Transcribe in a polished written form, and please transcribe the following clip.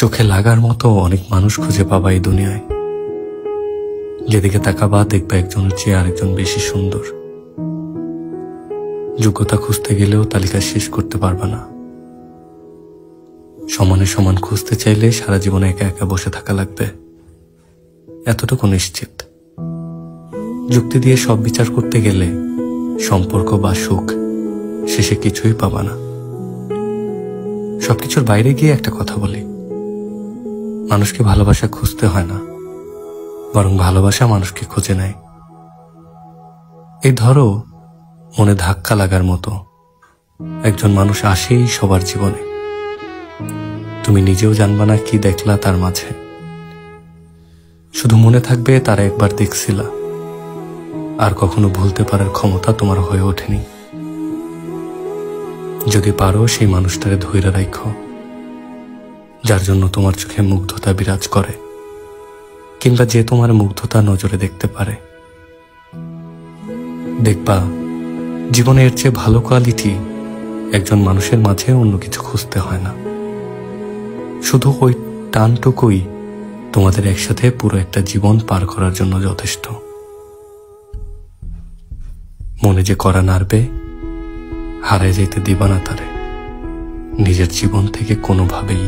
চোখে লাগার মতো অনেক মানুষ খুঁজে পাবা এই দুনিয়ায়। যেদিকে তাকাবা দেখবা একজনের চেয়ে আরেকজন বেশি সুন্দর। যোগ্যতা খুঁজতে গেলেও তালিকা শেষ করতে পারবা না। সমানে সমান খুঁজতে চাইলে সারা জীবনে একা একা বসে থাকা লাগবে, এতটুকু নিশ্চিত। যুক্তি দিয়ে সব বিচার করতে গেলে সম্পর্ক বা সুখ শেষে কিছুই পাবা না। সবকিছুর বাইরে গিয়ে একটা কথা বলি, মানুষকে ভালোবাসা খুঁজতে হয় না, বরং ভালোবাসা মানুষকে খুঁজে নেয়। এই ধরো, মনে ধাক্কা লাগার মতো একজন মানুষ আসেই সবার জীবনে। তুমি নিজেও জানবা না কি দেখলা তার মাঝে, শুধু মনে থাকবে তারা একবার দেখছিলা, আর কখনো ভুলতে পারার ক্ষমতা তোমার হয়ে ওঠেনি। যদি পারো সেই মানুষটারে ধইরা রাখো, যার জন্য তোমার চোখে মুগ্ধতা বিরাজ করে, কিংবা যে তোমার মুগ্ধতা নজরে দেখতে পারে। দেখবা জীবনে এর চেয়ে ভালো কোয়ালিটি একজন মানুষের মাঝে অন্য কিছু খুঁজতে হয় না। শুধু ওই টানটুকুই তোমাদের একসাথে পুরো একটা জীবন পার করার জন্য যথেষ্ট। মনে যে করা নাড়বে, হারায় যেতে দিবা না তারে নিজের জীবন থেকে কোনোভাবেই।